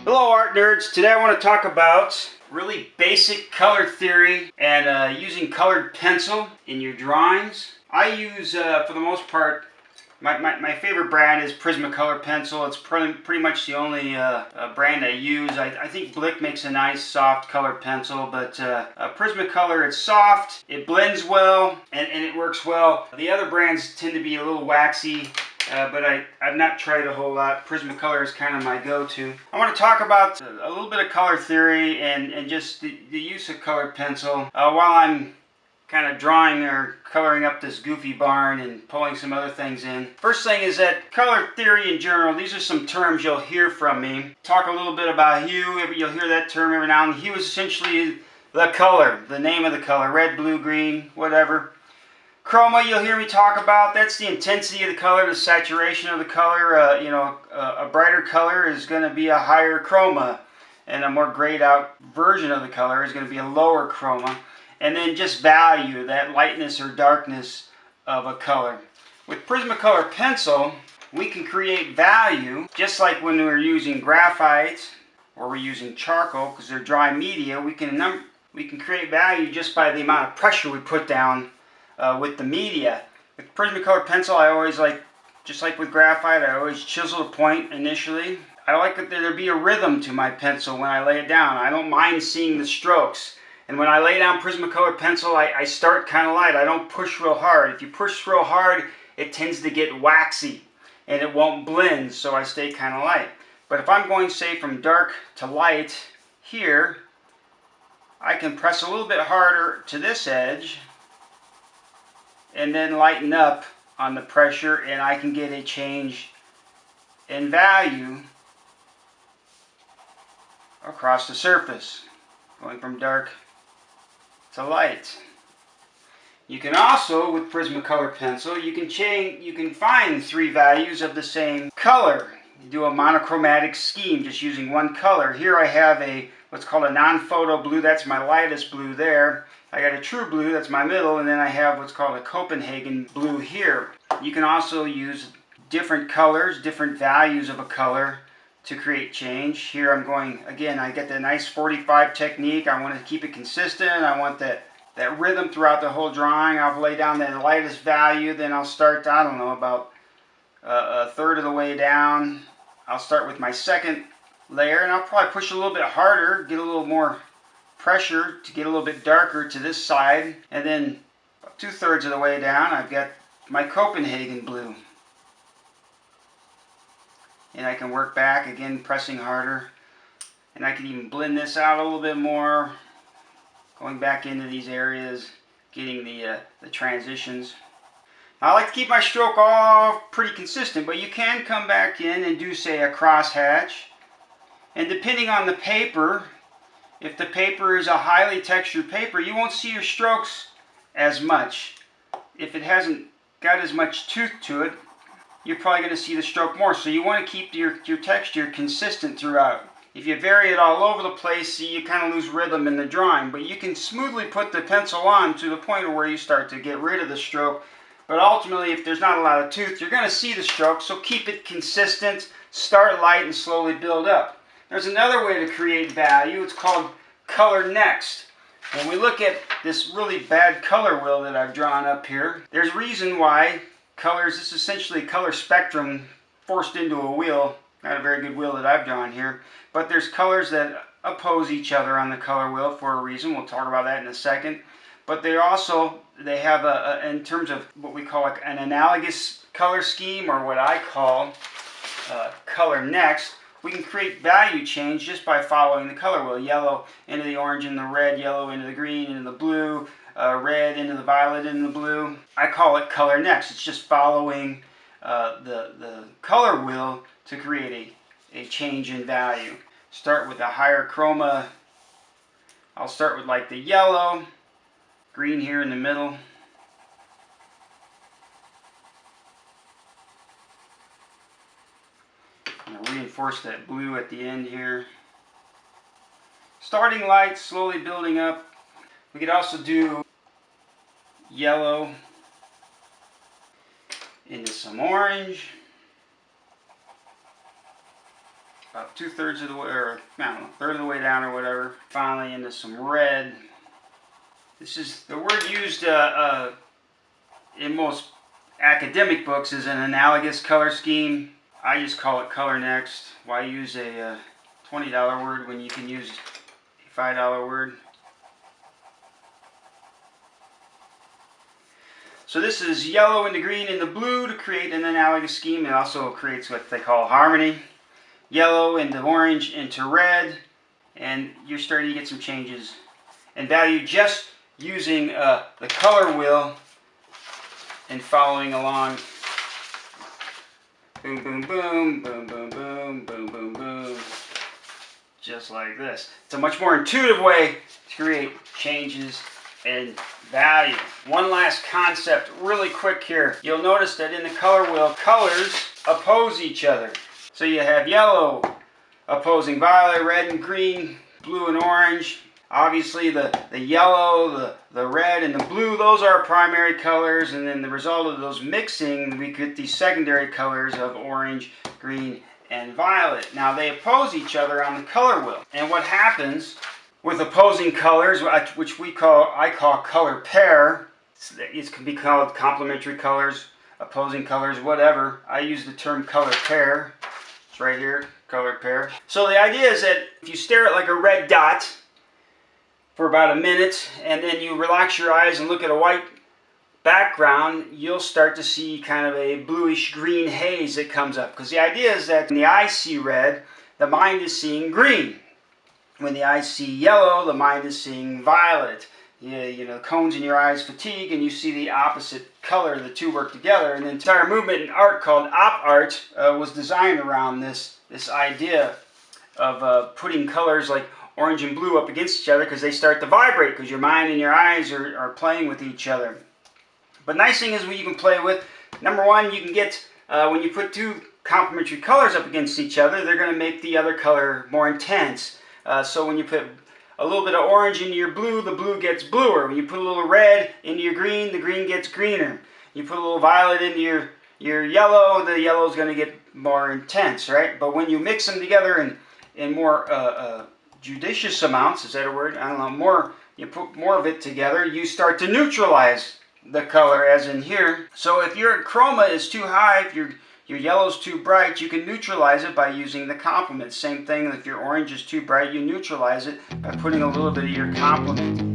Hello art nerds, today I want to talk about really basic color theory and using colored pencil in your drawings. I use, for the most part, my favorite brand is Prismacolor Pencil. It's pretty much the only brand I use. I think Blick makes a nice soft colored pencil, but Prismacolor, it's soft, it blends well, and it works well. The other brands tend to be a little waxy, but I've not tried a whole lot. Prismacolor is kind of my go-to. I want to talk about a little bit of color theory and just the use of colored pencil while I'm kind of drawing or coloring up this goofy barn and pulling some other things in. First thing is that color theory in general, these are some terms you'll hear from me. Talk a little bit about hue. You'll hear that term every now and then. Hue is essentially the color, the name of the color, red, blue, green, whatever. Chroma, you'll hear me talk about, that's the intensity of the color, the saturation of the color. A brighter color is going to be a higher chroma, and a more grayed out version of the color is going to be a lower chroma. And then just value, that lightness or darkness of a color. With Prismacolor Pencil, we can create value, just like when we're using graphite or we're using charcoal, because they're dry media. We can create value just by the amount of pressure we put down with the media. With Prismacolor Pencil, I always like, just like with graphite, I always chisel the point initially. I like that there be a rhythm to my pencil when I lay it down. I don't mind seeing the strokes. And when I lay down Prismacolor Pencil, I start kind of light. I don't push real hard. If you push real hard, it tends to get waxy and it won't blend, so I stay kind of light. But if I'm going, say, from dark to light here, I can press a little bit harder to this edge and then lighten up on the pressure, and I can get a change in value across the surface, going from dark to light. You can also, with Prismacolor Pencil, you can find three values of the same color. You do a monochromatic scheme just using one color. Here I have what's called a non-photo blue. That's my lightest blue there. I got a true blue, that's my middle, and then I have what's called a Copenhagen blue here. You can also use different colors, different values of a color to create change. Here I'm going, again, I get the nice 45 technique. I want to keep it consistent. I want that rhythm throughout the whole drawing. I'll lay down the lightest value, then I'll start, I don't know, about a third of the way down. I'll start with my second layer, and I'll probably push a little bit harder, get a little more pressure to get a little bit darker to this side, and then about 2/3 of the way down, I've got my Copenhagen blue. And I can work back, again, pressing harder. And I can even blend this out a little bit more, going back into these areas, getting the transitions. Now, I like to keep my stroke all pretty consistent, but you can come back in and do, say, a crosshatch. And depending on the paper, if the paper is a highly textured paper, you won't see your strokes as much. If it hasn't got as much tooth to it, you're probably going to see the stroke more. So you want to keep your texture consistent throughout. If you vary it all over the place, you kind of lose rhythm in the drawing. But you can smoothly put the pencil on to the point where you start to get rid of the stroke. But ultimately, if there's not a lot of tooth, you're going to see the stroke. So keep it consistent, start light, and slowly build up. There's another way to create value. It's called color next. When we look at this really bad color wheel that I've drawn up here, there's a reason why colors, this is essentially color spectrum forced into a wheel. Not a very good wheel that I've drawn here. But there's colors that oppose each other on the color wheel for a reason. We'll talk about that in a second. But they have in terms of what we call an analogous color scheme, or what I call color next, we can create value change just by following the color wheel. Yellow into the orange and the red, yellow into the green, into the blue, red into the violet, into the blue. I call it color next. It's just following the color wheel to create a change in value. Start with a higher chroma. I'll start with like the yellow, green here in the middle. And I'll reinforce that blue at the end here. Starting light, slowly building up. We could also do yellow into some orange. about 2/3 of the way, or I don't know, 1/3 of the way down or whatever. Finally into some red. This is the word used in most academic books is an analogous color scheme. I just call it color next. Why use a $20 word when you can use a $5 word? So this is yellow and the green and the blue to create an analogous scheme. It also creates what they call harmony. Yellow into orange into red, and you're starting to get some changes in value just using the color wheel and following along. Boom, boom, boom, boom, boom, boom, boom, boom, boom. Just like this. It's a much more intuitive way to create changes in value. One last concept really quick here. You'll notice that in the color wheel, colors oppose each other. So you have yellow opposing violet, red and green, blue and orange. Obviously the yellow, the red, and the blue, those are primary colors, and then the result of those mixing, we get these secondary colors of orange, green, and violet. Now they oppose each other on the color wheel. And what happens with opposing colors, which I call color pair, it can be called complementary colors, opposing colors, whatever. I use the term color pair. It's right here, color pair. So the idea is that if you stare at like a red dot for about a minute, and then you relax your eyes and look at a white background, you'll start to see kind of a bluish green haze that comes up. Because the idea is that when the eyes see red, the mind is seeing green. When the eyes see yellow, the mind is seeing violet. You know, cones in your eyes fatigue, and you see the opposite color. The two work together. And the entire movement in art called op art was designed around this idea of putting colors like orange and blue up against each other, because they start to vibrate because your mind and your eyes are playing with each other. But nice thing is what you can play with. Number one, you can get, when you put two complementary colors up against each other, they're going to make the other color more intense. So when you put a little bit of orange into your blue, the blue gets bluer. When you put a little red into your green, the green gets greener. You put a little violet into your yellow, the yellow is going to get more intense, right? But when you mix them together in more judicious amounts, is that a word? I don't know, you put more of it together, you start to neutralize the color, as in here. So if your chroma is too high, if your yellow's too bright, you can neutralize it by using the complement. Same thing, if your orange is too bright, you neutralize it by putting a little bit of your complement.